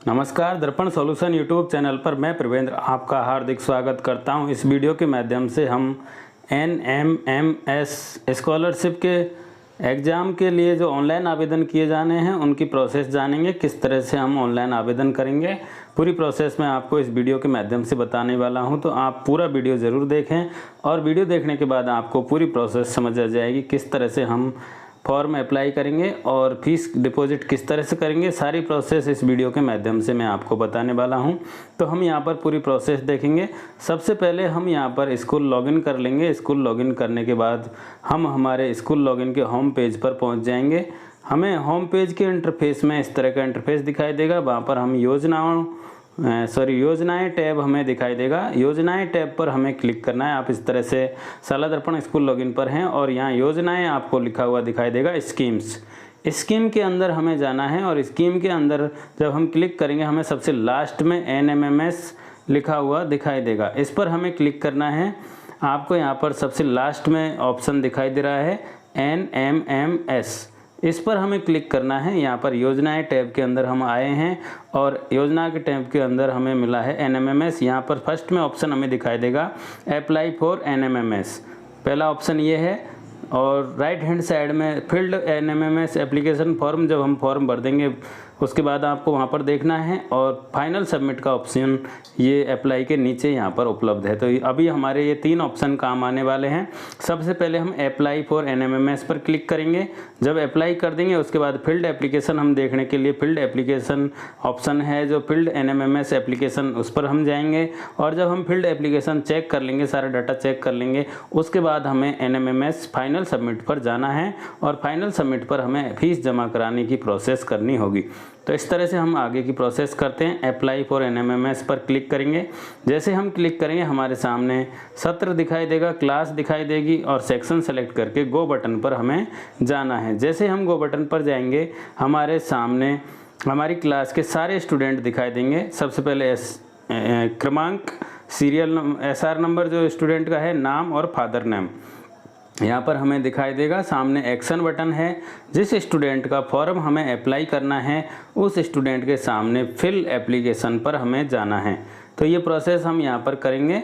नमस्कार, दर्पण solution YouTube channel पर मैं प्रवेंद्र आपका हार्दिक स्वागत करता हूं। इस वीडियो के माध्यम से हम NMMS स्कॉलरशिप के एग्ज़ाम के लिए जो ऑनलाइन आवेदन किए जाने हैं उनकी प्रोसेस जानेंगे। किस तरह से हम ऑनलाइन आवेदन करेंगे, पूरी प्रोसेस मैं आपको इस वीडियो के माध्यम से बताने वाला हूं। तो आप पूरा वीडियो ज़रूर देखें और वीडियो देखने के बाद आपको पूरी प्रोसेस समझ आ जाएगी। किस तरह से हम फॉर्म अप्लाई करेंगे और फीस डिपॉजिट किस तरह से करेंगे, सारी प्रोसेस इस वीडियो के माध्यम से मैं आपको बताने वाला हूं। तो हम यहां पर पूरी प्रोसेस देखेंगे। सबसे पहले हम यहां पर स्कूल लॉगिन कर लेंगे। स्कूल लॉगिन करने के बाद हम हमारे स्कूल लॉगिन के होम पेज पर पहुंच जाएंगे। हमें होम पेज के इंटरफेस में इस तरह का इंटरफेस दिखाई देगा। वहाँ पर हम योजनाएं टैब हमें दिखाई देगा। योजनाएं टैब पर हमें क्लिक करना है। आप इस तरह से शाला दर्पण स्कूल लॉगिन पर हैं और यहाँ योजनाएं आपको लिखा हुआ दिखाई देगा स्कीम्स। स्कीम के अंदर हमें जाना है और स्कीम के अंदर जब हम क्लिक करेंगे हमें सबसे लास्ट में NMMS लिखा हुआ दिखाई देगा। इस पर हमें क्लिक करना है। आपको यहाँ पर सबसे लास्ट में ऑप्शन दिखाई दे रहा है NMMS, इस पर हमें क्लिक करना है। यहाँ पर योजनाएं टैब के अंदर हम आए हैं और योजना के टैब के अंदर हमें मिला है NMMS। यहाँ पर फर्स्ट में ऑप्शन हमें दिखाई देगा अप्लाई फॉर NMMS, पहला ऑप्शन ये है। और राइट हैंड साइड में फील्ड NMMS एप्लीकेशन फॉर्म, जब हम फॉर्म भर देंगे उसके बाद आपको वहाँ पर देखना है। और फाइनल सबमिट का ऑप्शन ये अप्लाई के नीचे यहाँ पर उपलब्ध है। तो अभी हमारे ये 3 ऑप्शन काम आने वाले हैं। सबसे पहले हम अप्लाई फॉर NMMS पर क्लिक करेंगे। जब अप्लाई कर देंगे उसके बाद फील्ड एप्लीकेशन हम देखने के लिए फील्ड एप्लीकेशन ऑप्शन है, जो फील्ड NMMS एप्लीकेशन, उस पर हम जाएंगे। और जब हम फील्ड एप्लीकेशन चेक कर लेंगे, सारा डाटा चेक कर लेंगे, उसके बाद हमें NMMS फाइनल सबमिट पर जाना है और फाइनल सबमिट पर हमें फीस जमा कराने की प्रोसेस करनी होगी। तो इस तरह से हम आगे की प्रोसेस करते हैं। अप्लाई फॉर NMMS पर क्लिक करेंगे। जैसे हम क्लिक करेंगे हमारे सामने सत्र दिखाई देगा, क्लास दिखाई देगी और सेक्शन सेलेक्ट करके गो बटन पर हमें जाना है। जैसे हम गो बटन पर जाएंगे हमारे सामने हमारी क्लास के सारे स्टूडेंट दिखाई देंगे। सबसे पहले क्रमांक, सीरियल SR नंबर जो स्टूडेंट का है, नाम और फादर नेम यहाँ पर हमें दिखाई देगा। सामने एक्शन बटन है। जिस स्टूडेंट का फॉर्म हमें अप्लाई करना है उस स्टूडेंट के सामने फिल एप्लीकेशन पर हमें जाना है। तो ये प्रोसेस हम यहाँ पर करेंगे।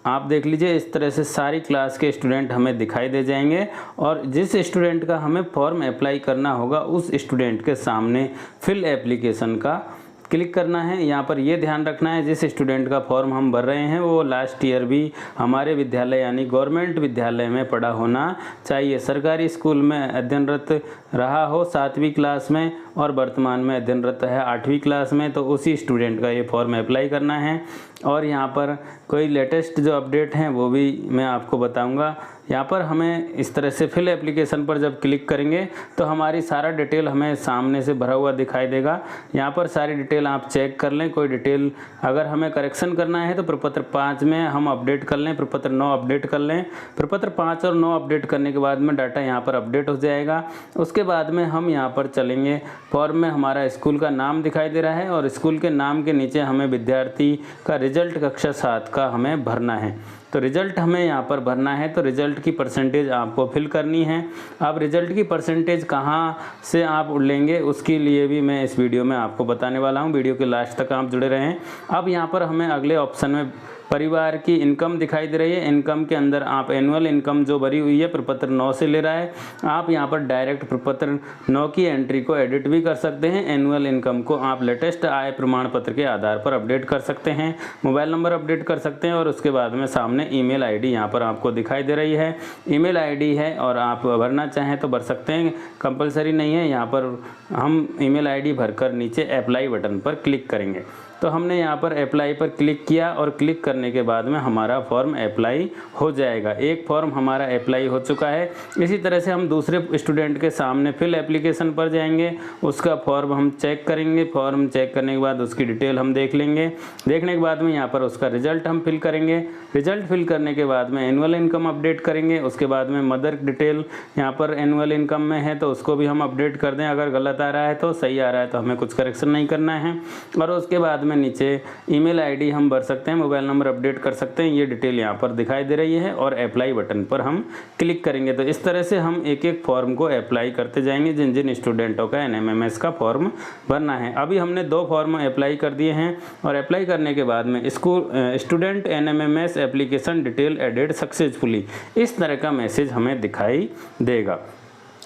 आप देख लीजिए इस तरह से सारी क्लास के स्टूडेंट हमें दिखाई दे जाएंगे और जिस स्टूडेंट का हमें फॉर्म अप्लाई करना होगा उस स्टूडेंट के सामने फिल एप्लीकेशन का क्लिक करना है। यहाँ पर ये ध्यान रखना है जिस स्टूडेंट का फॉर्म हम भर रहे हैं वो लास्ट ईयर भी हमारे विद्यालय यानी गवर्नमेंट विद्यालय में पढ़ा होना चाहिए। सरकारी स्कूल में अध्ययनरत रहा हो 7वीं क्लास में और वर्तमान में अध्ययनरत है 8वीं क्लास में, तो उसी स्टूडेंट का ये फॉर्म अप्लाई करना है। और यहाँ पर कोई लेटेस्ट जो अपडेट हैं वो भी मैं आपको बताऊँगा। यहाँ पर हमें इस तरह से फिल एप्लीकेशन पर जब क्लिक करेंगे तो हमारी सारा डिटेल हमें सामने से भरा हुआ दिखाई देगा। यहाँ पर सारी डिटेल आप चेक कर लें। कोई डिटेल अगर हमें करेक्शन करना है तो प्रपत्र 5 में हम अपडेट कर लें, प्रपत्र 9 अपडेट कर लें। प्रपत्र 5 और 9 अपडेट करने के बाद में डाटा यहाँ पर अपडेट हो जाएगा। उसके बाद में हम यहाँ पर चलेंगे। फॉर्म में हमारा स्कूल का नाम दिखाई दे रहा है और स्कूल के नाम के नीचे हमें विद्यार्थी का रिजल्ट कक्षा 7 का हमें भरना है। तो रिज़ल्ट हमें यहाँ पर भरना है। तो रिज़ल्ट की परसेंटेज आपको फिल करनी है। अब रिज़ल्ट की परसेंटेज कहाँ से आप लेंगे उसके लिए भी मैं इस वीडियो में आपको बताने वाला हूँ। वीडियो के लास्ट तक आप जुड़े रहें। अब यहाँ पर हमें अगले ऑप्शन में परिवार की इनकम दिखाई दे रही है। इनकम के अंदर आप एनुअल इनकम जो भरी हुई है प्रपत्र 9 से ले रहा है। आप यहाँ पर डायरेक्ट प्रपत्र 9 की एंट्री को एडिट भी कर सकते हैं। एनुअल इनकम को आप लेटेस्ट आय प्रमाण पत्र के आधार पर अपडेट कर सकते हैं। मोबाइल नंबर अपडेट कर सकते हैं और उसके बाद में सामने ईमेल आईडी यहाँ पर आपको दिखाई दे रही है। ईमेल आईडी है और आप भरना चाहें तो भर सकते हैं, कंपलसरी नहीं है। यहाँ पर हम ईमेल आईडी भरकर नीचे अप्लाई बटन पर क्लिक करेंगे। तो हमने यहाँ पर अप्लाई पर क्लिक किया और क्लिक करने के बाद में हमारा फॉर्म अप्लाई हो जाएगा। एक फॉर्म हमारा अप्लाई हो चुका है। इसी तरह से हम दूसरे स्टूडेंट के सामने फिल एप्लीकेशन पर जाएंगे, उसका फॉर्म हम चेक करेंगे। फॉर्म चेक करने के बाद उसकी डिटेल हम देख लेंगे। देखने के बाद में यहाँ पर उसका रिजल्ट हम फिल करेंगे। रिजल्ट फिल करने के बाद में एनुअल इनकम अपडेट करेंगे। उसके बाद में मदर डिटेल यहाँ पर एनुअल इनकम में है तो उसको भी हम अपडेट कर दें। अगर गलत आ रहा है तो, सही आ रहा है तो हमें कुछ करेक्शन नहीं करना है। और उसके बाद में में नीचे ईमेल आईडी हम भर सकते हैं, मोबाइल नंबर अपडेट कर सकते हैं, ये डिटेल यहाँ पर दिखाई दे रही है और अप्लाई बटन पर हम क्लिक करेंगे। तो इस तरह से हम एक एक फॉर्म को अप्लाई करते जाएंगे जिन जिन स्टूडेंटों का NMMS का फॉर्म भरना है। अभी हमने 2 फॉर्म अप्लाई कर दिए हैं और अप्लाई करने के बाद में student NMMS application detail added successfully, इस तरह का मैसेज हमें दिखाई देगा।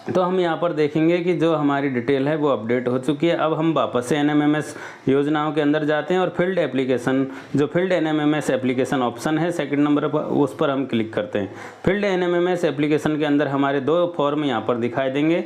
तो हम यहाँ पर देखेंगे कि जो हमारी डिटेल है वो अपडेट हो चुकी है। अब हम वापस से NMMS योजनाओं के अंदर जाते हैं और फील्ड एप्लीकेशन, जो फील्ड NMMS एप्लीकेशन ऑप्शन है सेकंड नंबर पर, उस पर हम क्लिक करते हैं। फील्ड NMMS एप्लीकेशन के अंदर हमारे 2 फॉर्म यहाँ पर दिखाई देंगे,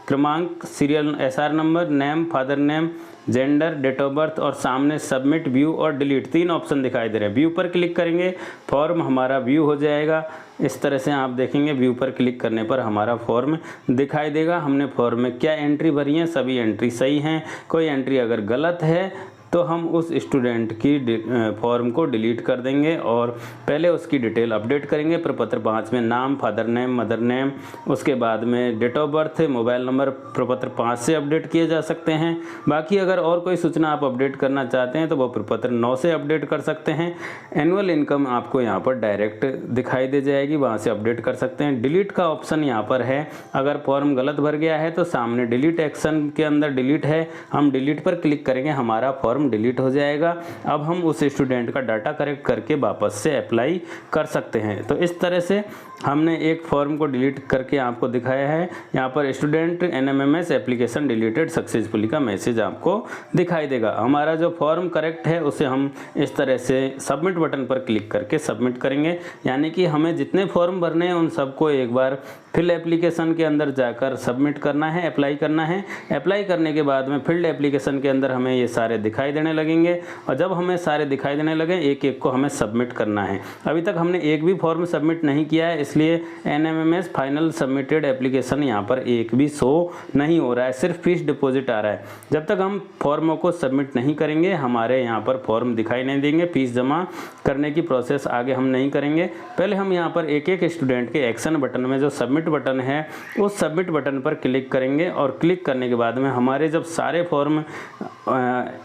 क्रमांक, serial SR number, name, father name, gender, date of birth और सामने सबमिट, व्यू और डिलीट 3 ऑप्शन दिखाई दे रहे हैं। व्यू पर क्लिक करेंगे, फॉर्म हमारा व्यू हो जाएगा। इस तरह से आप देखेंगे व्यू पर क्लिक करने पर हमारा फॉर्म दिखाई देगा। हमने फॉर्म में क्या एंट्री भरी है, सभी एंट्री सही हैं। कोई एंट्री अगर गलत है तो हम उस स्टूडेंट की फॉर्म को डिलीट कर देंगे और पहले उसकी डिटेल अपडेट करेंगे। प्रपत्र 5 में नाम, फादर नेम, मदर नेम, उसके बाद में date of birth, mobile number प्रपत्र 5 से अपडेट किए जा सकते हैं। बाकी अगर और कोई सूचना आप अपडेट करना चाहते हैं तो वो प्रपत्र 9 से अपडेट कर सकते हैं। एनुअल इनकम आपको यहाँ पर डायरेक्ट दिखाई दे जाएगी, वहाँ से अपडेट कर सकते हैं। डिलीट का ऑप्शन यहाँ पर है, अगर फॉर्म गलत भर गया है तो सामने डिलीट एक्शन के अंदर डिलीट है, हम डिलीट पर क्लिक करेंगे, हमारा फॉर्म डिलीट हो जाएगा। अब हम उस स्टूडेंट का डाटा करेक्ट करके वापस से अप्लाई कर सकते हैं। तो इस तरह से हमने एक फॉर्म को डिलीट करके आपको दिखाया है। यहाँ पर student NMMS application deleted successfully का मैसेज आपको दिखाई देगा। हमारा जो फॉर्म करेक्ट है उसे हम इस तरह से सबमिट बटन पर क्लिक करके सबमिट करेंगे, यानी कि हमें जितने फॉर्म भरने हैं उन सबको एक बार फिल एप्लीकेशन के अंदर जाकर सबमिट करना है, अप्लाई करना है। अप्लाई करने के बाद में फील्ड एप्लीकेशन के अंदर हमें ये सारे दिखाई देने लगेंगे और जब हमें सारे दिखाई देने लगे एक एक को हमें सबमिट करना है। अभी तक हमने एक भी फॉर्म सबमिट नहीं किया है, इसलिए NMMS फाइनल सबमिटेड एप्लीकेशन यहाँ पर एक भी शो नहीं हो रहा है, सिर्फ फीस डिपॉजिट आ रहा है। जब तक हम फॉर्मों को सबमिट नहीं करेंगे हमारे यहाँ पर फॉर्म दिखाई नहीं देंगे। फीस जमा करने की प्रोसेस आगे हम नहीं करेंगे। पहले हम यहाँ पर एक एक स्टूडेंट के एक्शन बटन में जो सबमिट बटन है उस सबमिट बटन पर क्लिक करेंगे और क्लिक करने के बाद में हमारे जब सारे फॉर्म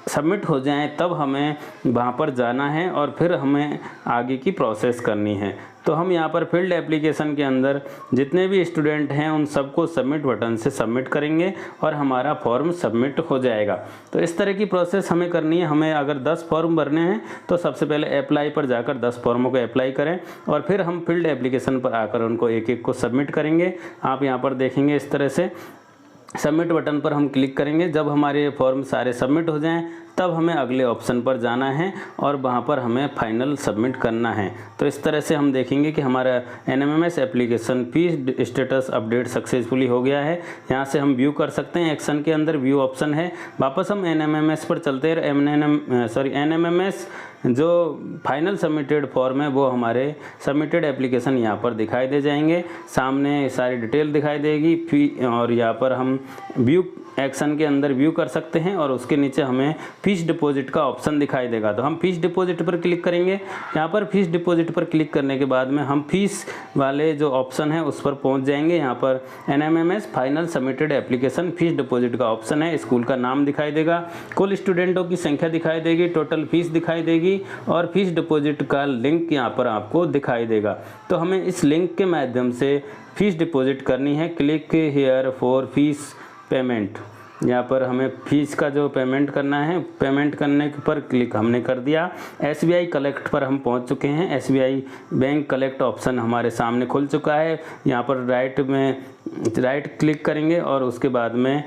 सबमिट हो जाएं तब हमें वहाँ पर जाना है और फिर हमें आगे की प्रोसेस करनी है। तो हम यहाँ पर फील्ड एप्लीकेशन के अंदर जितने भी स्टूडेंट हैं उन सबको सबमिट बटन से सबमिट करेंगे और हमारा फॉर्म सबमिट हो जाएगा। तो इस तरह की प्रोसेस हमें करनी है। हमें अगर 10 फॉर्म भरने हैं तो सबसे पहले अप्लाई पर जाकर 10 फॉर्मों को अप्लाई करें और फिर हम फील्ड एप्लीकेशन पर आकर उनको एक एक को सबमिट करेंगे। आप यहाँ पर देखेंगे इस तरह से सबमिट बटन पर हम क्लिक करेंगे। जब हमारे फॉर्म सारे सबमिट हो जाएं तब हमें अगले ऑप्शन पर जाना है और वहां पर हमें फाइनल सबमिट करना है। तो इस तरह से हम देखेंगे कि हमारा NMMS application fees status update successfully हो गया है। यहाँ से हम व्यू कर सकते हैं, एक्शन के अंदर व्यू ऑप्शन है। वापस हम NMMS पर चलते हैं। NMMS जो फाइनल सबमिटेड फॉर्म है वो हमारे सबमिटेड एप्लीकेशन यहाँ पर दिखाई दे जाएंगे, सामने सारी डिटेल दिखाई देगी और यहाँ पर हम व्यू एक्शन के अंदर व्यू कर सकते हैं और उसके नीचे हमें फीस डिपॉजिट का ऑप्शन दिखाई देगा। तो हम फीस डिपॉजिट पर क्लिक करेंगे। यहाँ पर फीस डिपॉजिट पर क्लिक करने के बाद में हम फीस वाले जो ऑप्शन है उस पर पहुँच जाएंगे। यहाँ पर NMMS final submitted application fees deposit का ऑप्शन है, स्कूल का नाम दिखाई देगा, कुल स्टूडेंटों की संख्या दिखाई देगी, टोटल फीस दिखाई देगी और फीस डिपॉजिट का लिंक यहाँ पर आपको दिखाई देगा। तो हमें इस लिंक के माध्यम से फीस डिपॉजिट करनी है। Click here for fees payment, यहाँ पर हमें फीस का जो पेमेंट करना है, पेमेंट करने पर क्लिक हमने कर दिया। SBI कलेक्ट पर हम पहुँच चुके हैं। SBI बैंक कलेक्ट ऑप्शन हमारे सामने खुल चुका है। यहाँ पर राइट क्लिक करेंगे और उसके बाद में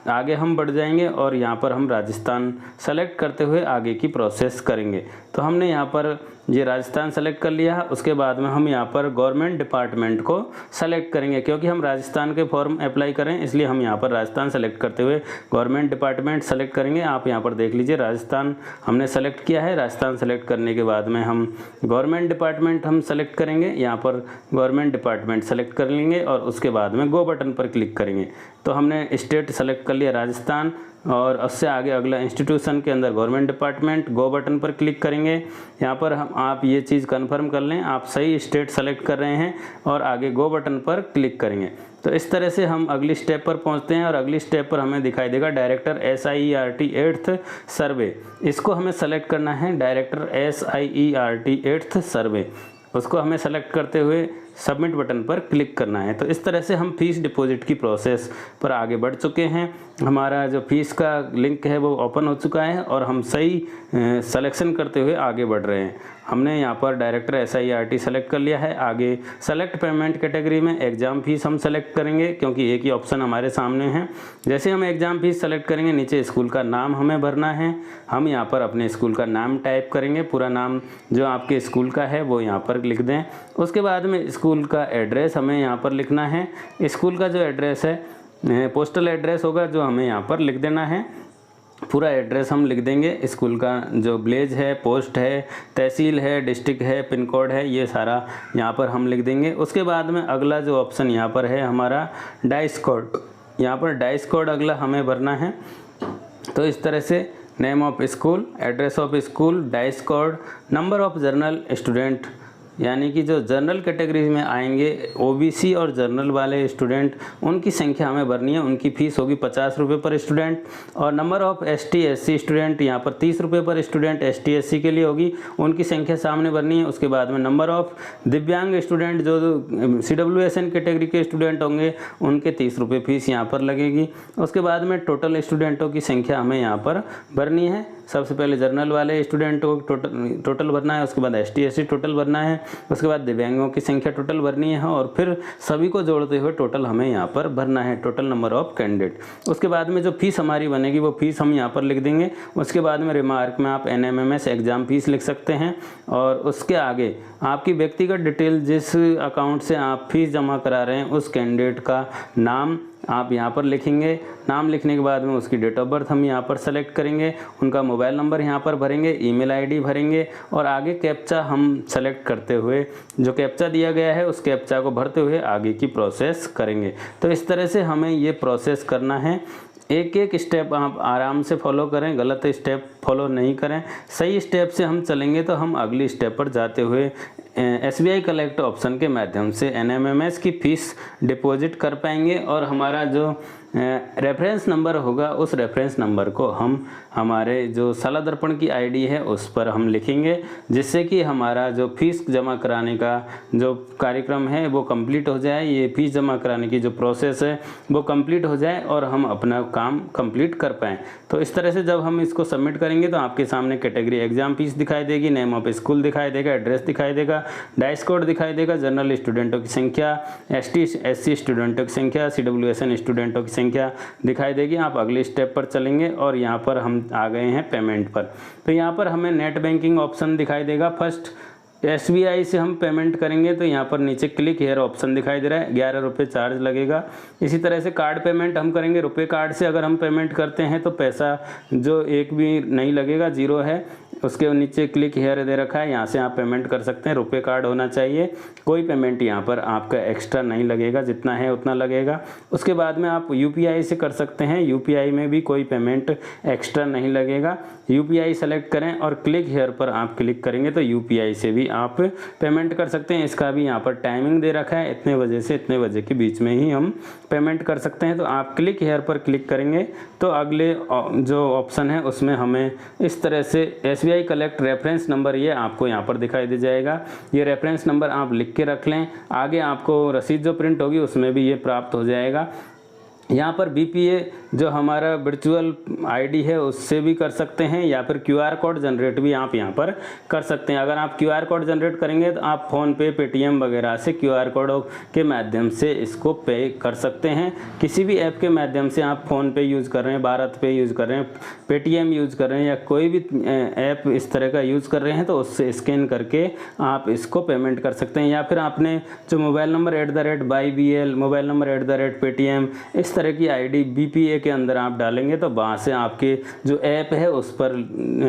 आगे हम बढ़ जाएंगे और यहाँ पर हम राजस्थान सेलेक्ट करते हुए आगे की प्रोसेस करेंगे। तो हमने यहाँ पर ये राजस्थान सेलेक्ट कर लिया है। उसके बाद में हम यहाँ पर गवर्नमेंट डिपार्टमेंट को सेलेक्ट करेंगे, क्योंकि हम राजस्थान के फॉर्म अप्लाई करें इसलिए हम यहाँ पर राजस्थान सेलेक्ट करते हुए गवर्नमेंट डिपार्टमेंट सेलेक्ट करेंगे। आप यहाँ पर देख लीजिए राजस्थान हमने सेलेक्ट किया है। राजस्थान सेलेक्ट करने के बाद में हम गवर्नमेंट डिपार्टमेंट हम सेलेक्ट करेंगे। यहाँ पर गवर्नमेंट डिपार्टमेंट सेलेक्ट कर लेंगे और उसके बाद में गो बटन पर क्लिक करेंगे। तो हमने स्टेट सेलेक्ट कर लिया राजस्थान और उससे आगे अगला इंस्टीट्यूशन के अंदर गवर्नमेंट डिपार्टमेंट, गो बटन पर क्लिक करेंगे। यहाँ पर आप ये चीज़ कंफर्म कर लें आप सही स्टेट सेलेक्ट कर रहे हैं और आगे गो बटन पर क्लिक करेंगे। तो इस तरह से हम अगली स्टेप पर पहुंचते हैं और अगली स्टेप पर हमें दिखाई देगा डायरेक्टर SIERT 8th सर्वे। इसको हमें सेलेक्ट करना है, डायरेक्टर SIERT 8th सर्वे, उसको हमें सेलेक्ट करते हुए सबमिट बटन पर क्लिक करना है। तो इस तरह से हम फीस डिपॉजिट की प्रोसेस पर आगे बढ़ चुके हैं। हमारा जो फीस का लिंक है वो ओपन हो चुका है और हम सही सिलेक्शन करते हुए आगे बढ़ रहे हैं। हमने यहाँ पर डायरेक्टर SIERT सेलेक्ट कर लिया है। आगे सेलेक्ट पेमेंट कैटेगरी में एग्ज़ाम फीस हम सेलेक्ट करेंगे, क्योंकि एक ही ऑप्शन हमारे सामने है। जैसे हम एग्ज़ाम फीस सेलेक्ट करेंगे, नीचे स्कूल का नाम हमें भरना है। हम यहाँ पर अपने स्कूल का नाम टाइप करेंगे, पूरा नाम जो आपके स्कूल का है वो यहाँ पर लिख दें। उसके बाद में स्कूल का एड्रेस हमें यहाँ पर लिखना है। स्कूल का जो एड्रेस है पोस्टल एड्रेस होगा जो हमें यहाँ पर लिख देना है। पूरा एड्रेस हम लिख देंगे, स्कूल का जो विलेज है, पोस्ट है, तहसील है, डिस्ट्रिक्ट है, पिन कोड है, ये सारा यहाँ पर हम लिख देंगे। उसके बाद में अगला जो ऑप्शन यहाँ पर है हमारा डाइस कोड, यहाँ पर डाइस कोड अगला हमें भरना है। तो इस तरह से name of school, address of school, dice code, number of journal student, यानी कि जो जनरल कैटेगरी में आएंगे OBC और जनरल वाले स्टूडेंट, उनकी संख्या हमें भरनी है। उनकी फ़ीस होगी 50 रुपये पर स्टूडेंट। और number of ST SC student, यहाँ पर 30 रुपये पर स्टूडेंट ST SC के लिए होगी, उनकी संख्या सामने भरनी है। उसके बाद में नंबर ऑफ़ दिव्यांग स्टूडेंट, जो CWSN कैटेगरी के स्टूडेंट होंगे, उनके 30 रुपये फ़ीस यहाँ पर लगेगी। उसके बाद में टोटल स्टूडेंटों की संख्या हमें यहाँ पर भरनी है। सबसे पहले जर्नल वाले स्टूडेंटों को टोटल भरना है, उसके बाद ST SC टोटल भरना है, उसके बाद दिव्यांगों की संख्या टोटल भरनी है और फिर सभी को जोड़ते हुए टोटल हमें यहाँ पर भरना है, टोटल नंबर ऑफ कैंडिडेट। उसके बाद में जो फीस हमारी बनेगी वो फीस हम यहाँ पर लिख देंगे। उसके बाद में रिमार्क में आप NMMS एग्ज़ाम फीस लिख सकते हैं और उसके आगे आपकी व्यक्तिगत डिटेल, जिस अकाउंट से आप फीस जमा करा रहे हैं उस कैंडिडेट का नाम आप यहाँ पर लिखेंगे। नाम लिखने के बाद में उसकी डेट ऑफ बर्थ हम यहाँ पर सेलेक्ट करेंगे, उनका मोबाइल नंबर यहाँ पर भरेंगे, ईमेल आईडी भरेंगे और आगे कैप्चा हम सेलेक्ट करते हुए जो कैप्चा दिया गया है उस कैप्चा को भरते हुए आगे की प्रोसेस करेंगे। तो इस तरह से हमें ये प्रोसेस करना है। एक एक स्टेप आप आराम से फॉलो करें, गलत स्टेप फॉलो नहीं करें। सही स्टेप से हम चलेंगे तो हम अगली स्टेप पर जाते हुए SBI कलेक्ट ऑप्शन के माध्यम से NMMS की फ़ीस डिपॉजिट कर पाएंगे और हमारा जो रेफरेंस नंबर होगा उस रेफरेंस नंबर को हम हमारे जो साला दर्पण की आईडी है उस पर हम लिखेंगे, जिससे कि हमारा जो फीस जमा कराने का जो कार्यक्रम है वो कंप्लीट हो जाए, ये फीस जमा कराने की जो प्रोसेस है वो कंप्लीट हो जाए और हम अपना काम कंप्लीट कर पाएँ। तो इस तरह से जब हम इसको सबमिट करेंगे तो आपके सामने कैटेगरी एग्जाम फीस दिखाई देगी, नेम ऑफ स्कूल दिखाई देगा, एड्रेस दिखाई देगा, डाइस कोड दिखाई देगा, जनरल स्टूडेंटों की संख्या, ST SC स्टूडेंटों की संख्या, CWSN स्टूडेंटों की संख्या दिखाई देगी। आप अगले स्टेप पर चलेंगे और यहाँ पर हम आ गए हैं पेमेंट पर। तो यहाँ पर हमें नेट बैंकिंग ऑप्शन दिखाई देगा। फर्स्ट SBI से हम पेमेंट करेंगे तो यहाँ पर नीचे क्लिक हेयर ऑप्शन दिखाई दे रहा है, 11 रुपये चार्ज लगेगा। इसी तरह से कार्ड पेमेंट हम करेंगे, रुपए कार्ड से अगर हम पेमेंट करते हैं तो पैसा जो एक भी नहीं लगेगा, जीरो है। उसके नीचे क्लिक हेयर दे रखा है, यहाँ से आप पेमेंट कर सकते हैं। रुपए कार्ड होना चाहिए, कोई पेमेंट यहाँ पर आपका एक्स्ट्रा नहीं लगेगा, जितना है उतना लगेगा। उसके बाद में आप UPI से कर सकते हैं, UPI में भी कोई पेमेंट एक्स्ट्रा नहीं लगेगा। UPI सेलेक्ट करें और क्लिक हेयर पर आप क्लिक करेंगे तो UPI से भी आप पेमेंट कर सकते हैं। इसका भी यहाँ पर टाइमिंग दे रखा है, इतने बजे से इतने बजे के बीच में ही हम पेमेंट कर सकते हैं। तो आप क्लिक हेयर पर क्लिक करेंगे तो अगले जो ऑप्शन है उसमें हमें इस तरह से SBI कलेक्ट रेफरेंस नंबर, ये आपको यहाँ पर दिखाई दे जाएगा। ये रेफरेंस नंबर आप लिख के रख लें, आगे आपको रसीद जो प्रिंट होगी उसमें भी ये प्राप्त हो जाएगा। यहाँ पर BPA जो हमारा वर्चुअल आईडी है उससे भी कर सकते हैं, या फिर QR कोड जनरेट भी आप यहाँ पर कर सकते हैं। अगर आप QR कोड जनरेट करेंगे तो आप फ़ोनपे, पेटीएम वगैरह से QR कोड के माध्यम से इसको पे कर सकते हैं। किसी भी ऐप के माध्यम से आप फ़ोनपे यूज़ कर रहे हैं, भारत पे यूज़ कर रहे हैं, पेटीएम यूज़ कर रहे हैं या कोई भी ऐप इस तरह का यूज़ कर रहे हैं तो उससे स्कैन करके आप इसको पेमेंट कर सकते हैं। या फिर आपने जो mobile number @BYBL, mobile number @Paytm, इस तरह की आईडी BPA के अंदर आप डालेंगे तो वहाँ से आपके जो ऐप है उस पर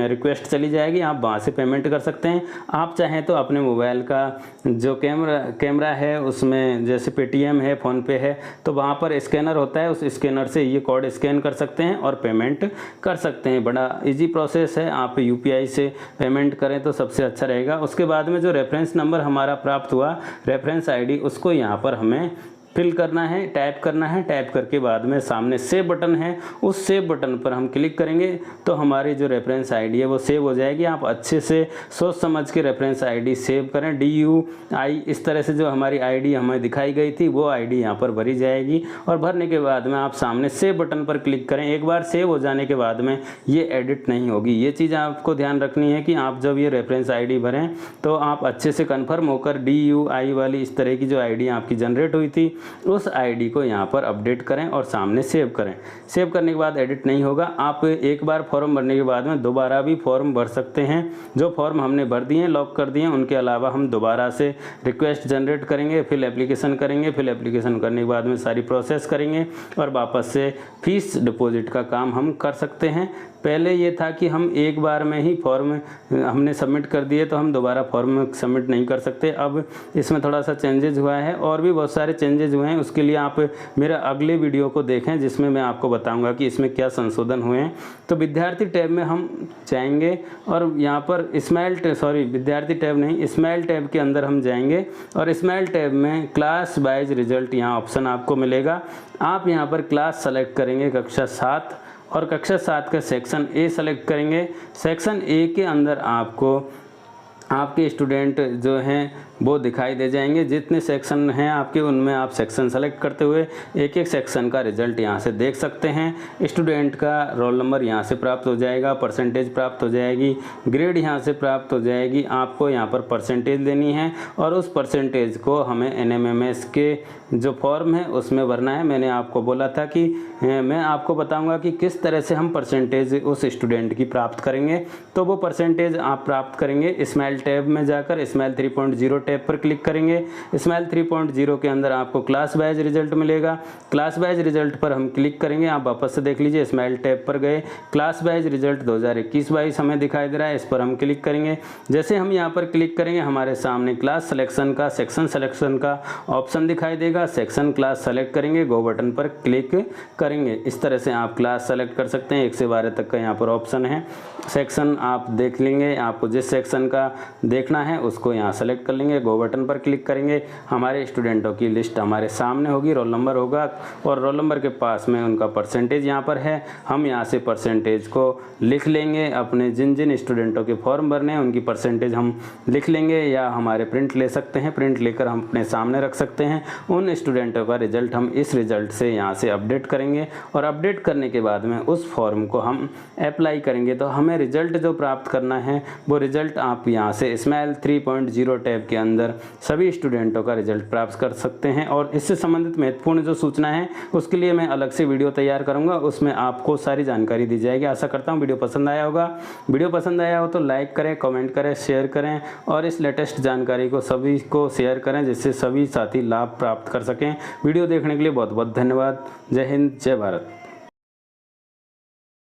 रिक्वेस्ट चली जाएगी, आप वहाँ से पेमेंट कर सकते हैं। आप चाहें तो अपने मोबाइल का जो कैमरा है उसमें, जैसे पेटीएम है, फ़ोनपे है, तो वहाँ पर स्कैनर होता है, उस स्कैनर से ये कोड स्कैन कर सकते हैं और पेमेंट कर सकते हैं। बड़ा इजी प्रोसेस है, आप UPI से पेमेंट करें तो सबसे अच्छा रहेगा। उसके बाद में जो रेफरेंस नंबर हमारा प्राप्त हुआ, रेफरेंस ID, उसको यहाँ पर हमें फिल करना है, टाइप करना है। टाइप करके बाद में सामने सेव बटन है, उस सेव बटन पर हम क्लिक करेंगे तो हमारी जो रेफरेंस आईडी है वो सेव हो जाएगी। आप अच्छे से सोच समझ के रेफरेंस आईडी सेव करें। DUI इस तरह से जो हमारी आईडी हमें दिखाई गई थी वो आईडी यहाँ पर भरी जाएगी और भरने के बाद में आप सामने सेव बटन पर क्लिक करें। एक बार सेव हो जाने के बाद में ये एडिट नहीं होगी। ये चीज़ आपको ध्यान रखनी है कि आप जब ये रेफरेंस आईडी भरें तो आप अच्छे से कन्फर्म होकर DUI वाली इस तरह की जो आईडी आपकी जनरेट हुई थी उस आईडी को यहाँ पर अपडेट करें और सामने सेव करें। सेव करने के बाद एडिट नहीं होगा। आप एक बार फॉर्म भरने के बाद में दोबारा भी फॉर्म भर सकते हैं। जो फॉर्म हमने भर दिए लॉक कर दिए उनके अलावा हम दोबारा से रिक्वेस्ट जनरेट करेंगे, फिर एप्लीकेशन करेंगे, फिर एप्लीकेशन करने के बाद में सारी प्रोसेस करेंगे और वापस से फीस डिपॉजिट का काम हम कर सकते हैं। पहले ये था कि हम एक बार में ही फॉर्म हमने सबमिट कर दिए तो हम दोबारा फॉर्म सबमिट नहीं कर सकते। अब इसमें थोड़ा सा चेंजेज हुआ है और भी बहुत सारे चेंजेज हुए हैं। उसके लिए आप मेरा अगले वीडियो को देखें जिसमें मैं आपको बताऊंगा कि इसमें क्या संशोधन हुए हैं। तो विद्यार्थी टैब में हम जाएंगे और यहाँ पर विद्यार्थी टैब नहीं, स्माइल टैब के अंदर हम जाएंगे और स्माइल टैब में क्लास वाइज रिजल्ट यहाँ ऑप्शन आपको मिलेगा। आप यहाँ पर क्लास सेलेक्ट करेंगे कक्षा 7 और कक्षा 7 का सेक्शन A सेलेक्ट करेंगे। सेक्शन A के अंदर आपको आपके स्टूडेंट जो हैं वो दिखाई दे जाएंगे। जितने सेक्शन हैं आपके उनमें आप सेक्शन सेलेक्ट करते हुए एक एक सेक्शन का रिजल्ट यहाँ से देख सकते हैं। स्टूडेंट का रोल नंबर यहाँ से प्राप्त हो जाएगा, परसेंटेज प्राप्त हो जाएगी, ग्रेड यहाँ से प्राप्त हो जाएगी। आपको यहाँ पर परसेंटेज देनी है और उस परसेंटेज को हमें NMMS के जो फॉर्म है उसमें भरना है। मैंने आपको बोला था कि मैं आपको बताऊंगा कि किस तरह से हम परसेंटेज उस स्टूडेंट की प्राप्त करेंगे। तो वो परसेंटेज आप प्राप्त करेंगे स्माइल टैब में जाकर। स्माइल 3.0 टैब पर क्लिक करेंगे। स्माइल 3.0 के अंदर आपको क्लास वाइज रिजल्ट मिलेगा। क्लास वाइज रिजल्ट पर हम क्लिक करेंगे। आप वापस से देख लीजिए, स्माइल टैब पर गए, क्लास वाइज रिजल्ट 2021-22 हमें दिखाई दे रहा है। इस पर हम क्लिक करेंगे। जैसे हम यहाँ पर क्लिक करेंगे हमारे सामने क्लास सिलेक्शन का, सेक्शन सिलेक्शन का ऑप्शन दिखाई देगा। सेक्शन क्लास सेलेक्ट करेंगे, गो बटन पर क्लिक करेंगे। इस तरह से आप क्लास सेलेक्ट कर सकते हैं। 1 से 12 तक का यहाँ पर ऑप्शन है। सेक्शन आप देख लेंगे, आपको जिस सेक्शन का देखना है उसको यहाँ सेलेक्ट कर लेंगे, गो बटन पर क्लिक करेंगे। हमारे स्टूडेंटों की लिस्ट हमारे सामने होगी, रोल नंबर होगा और रोल नंबर के पास में उनका परसेंटेज यहाँ पर है। हम यहाँ से परसेंटेज को लिख लेंगे। अपने जिन जिन स्टूडेंटों के फॉर्म भरने हैं उनकी परसेंटेज हम लिख लेंगे या हमारे प्रिंट ले सकते हैं। प्रिंट लेकर हम अपने सामने रख सकते हैं। उन स्टूडेंटों का रिजल्ट हम इस रिजल्ट से यहाँ से अपडेट करेंगे और अपडेट करने के बाद में उस फॉर्म को हम अप्लाई करेंगे। तो हमें रिजल्ट जो प्राप्त करना है वो रिजल्ट आप यहाँ से स्माइल 3.0 टैब के अंदर सभी स्टूडेंटों का रिजल्ट प्राप्त कर सकते हैं। और इससे संबंधित महत्वपूर्ण जो सूचना है उसके लिए मैं अलग से वीडियो तैयार करूँगा, उसमें आपको सारी जानकारी दी जाएगी। आशा करता हूँ वीडियो पसंद आया होगा। वीडियो पसंद आया हो तो लाइक करें, कमेंट करें, शेयर करें और इस लेटेस्ट जानकारी को सभी को शेयर करें जिससे सभी साथी लाभ प्राप्त कर सकें। वीडियो देखने के लिए बहुत बहुत धन्यवाद। जय हिंद, जय भारत।